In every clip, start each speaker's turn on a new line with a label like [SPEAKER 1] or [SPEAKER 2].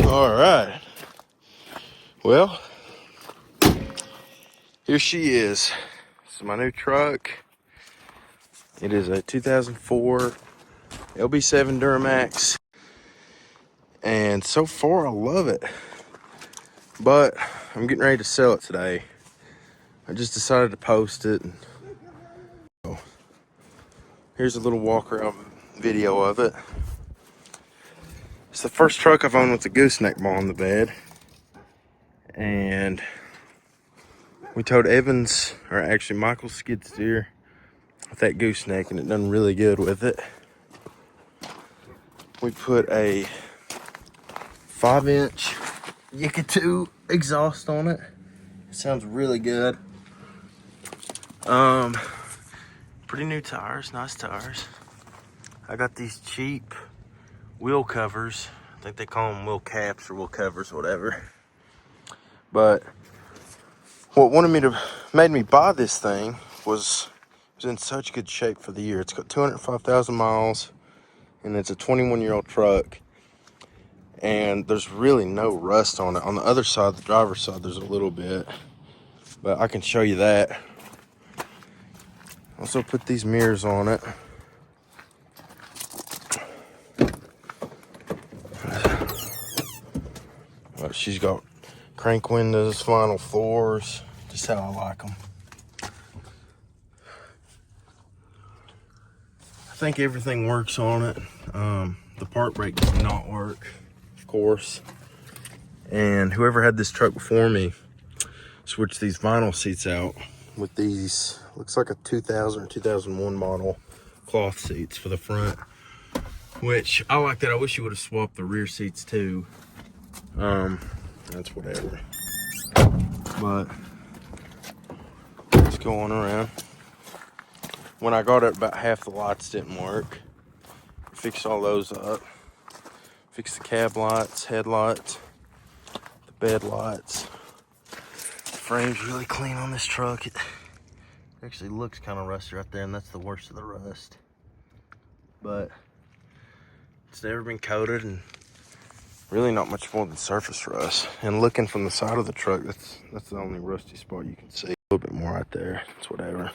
[SPEAKER 1] All right. Well, here she is. This is my new truck. It is a 2004 LB7 Duramax. And so far, I love it. But I'm getting ready to sell it today. I just decided to post it. So here's a little walk around video of it. It's the first truck I've owned with the gooseneck ball on the bed. And we towed Evans, or actually Michael's skid steer with that gooseneck, and it done really good with it. We put a 5-inch Yika 2 exhaust on it. It sounds really good. Pretty new tires, nice tires. I got these cheap wheel covers. I think they call them wheel caps or wheel covers, whatever. But what made me buy this thing was it was in such good shape for the year. It's got 205,000 miles, and it's a 21-year-old truck. And there's really no rust on it. On the other side, the driver's side, there's a little bit, but I can show you that. Also put these mirrors on it. She's got crank windows, vinyl floors, just how I like them. I think everything works on it. The park brake does not work, of course. And whoever had this truck before me switched these vinyl seats out with these, looks like a 2000 or 2001 model cloth seats for the front, which I like that. I wish you would have swapped the rear seats too. That's whatever. But let's go on around. When I got it, about half the lights didn't work. Fixed all those up. Fixed the cab lights, headlights, the bed lights. The frame's really clean on this truck. It actually looks kind of rusty right there, and that's the worst of the rust. But it's never been coated, and really not much more than surface rust. And looking from the side of the truck, that's the only rusty spot you can see. A little bit more right there, it's whatever.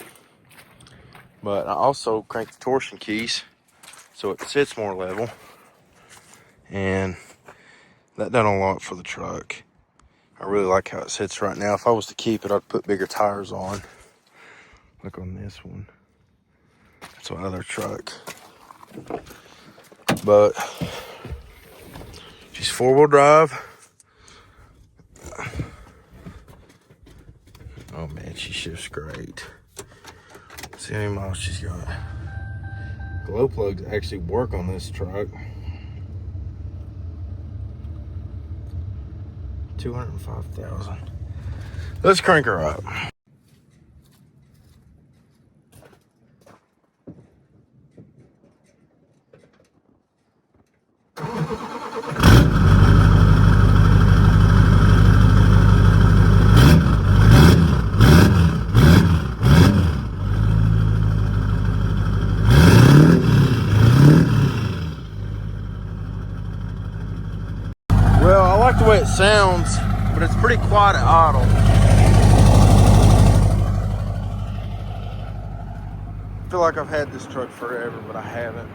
[SPEAKER 1] But I also cranked the torsion keys so it sits more level, and that done a lot for the truck. I really like how it sits right now. If I was to keep it, I'd put bigger tires on. Look on this one. That's my other truck. But she's 4-wheel drive. Oh man, she shifts great. See how many miles she's got. Glow plugs actually work on this truck. 205,000. Let's crank her up. Well, I like the way it sounds, but it's pretty quiet at idle. I feel like I've had this truck forever, but I haven't.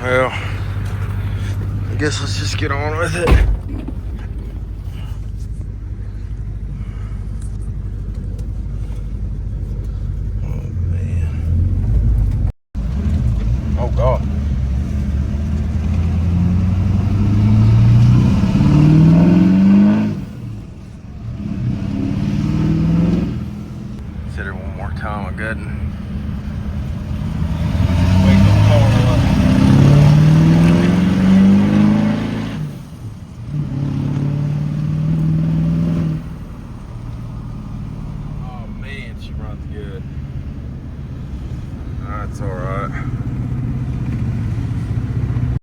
[SPEAKER 1] Well, I guess let's just get on with it. Oh man. Oh God. Hit her one more time, I'm good. Good. That's all right.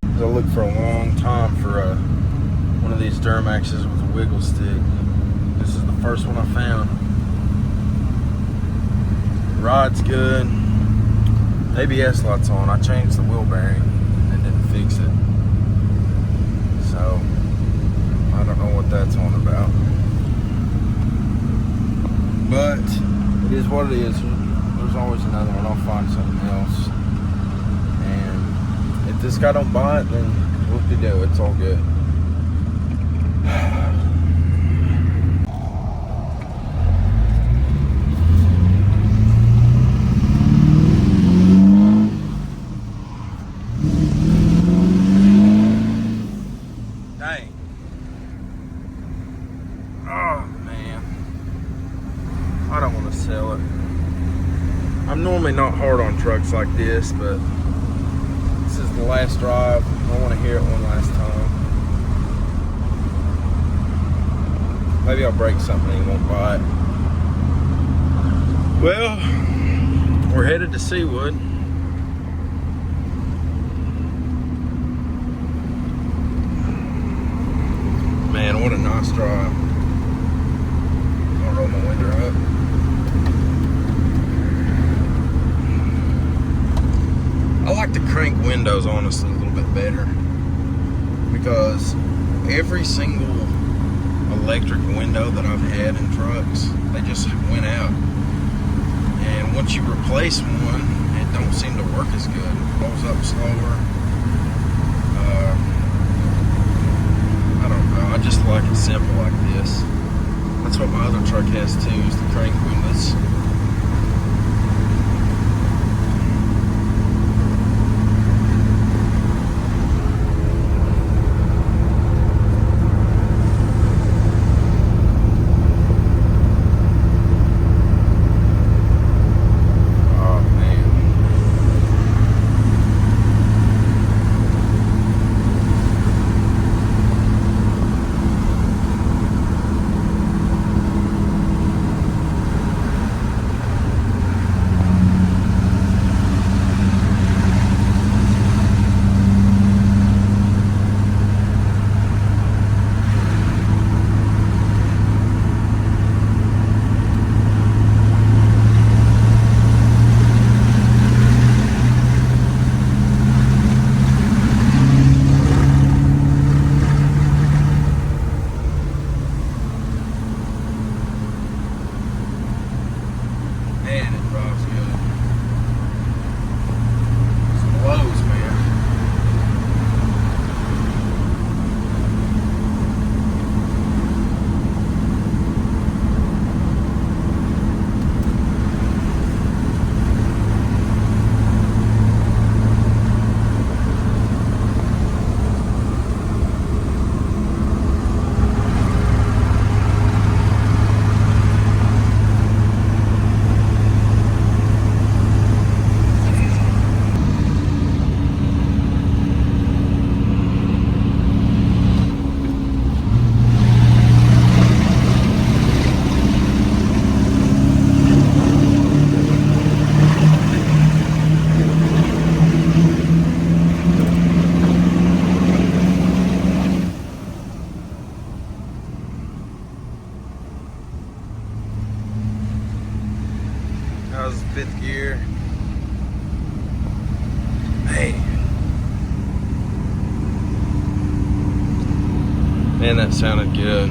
[SPEAKER 1] I looked for a long time for one of these Duramaxes with a wiggle stick. This is the first one I found. Ride's good. ABS light's on. I changed the wheel bearing and didn't fix it. So, I don't know what that's on about. But, it is what it is. There's always another one. I'll find something else. And if this guy don't buy it, then whoop-de-doo. It's all good. Dang. Oh, man. I don't want to sell it. I'm normally not hard on trucks like this, but this is the last drive. I want to hear it one last time. Maybe I'll break something and he won't buy it. Well, we're headed to Seawood. Man, what a nice drive. I'll roll my window up. I like to crank windows honestly a little bit better, because every single electric window that I've had in trucks, they just went out. And once you replace one, it don't seem to work as good. It blows up slower. I don't know. I just like it simple like this. That's what my other truck has too, is the crank windows. Man, it drives good. Some lows, man. How's the 5th gear? Man, that sounded good.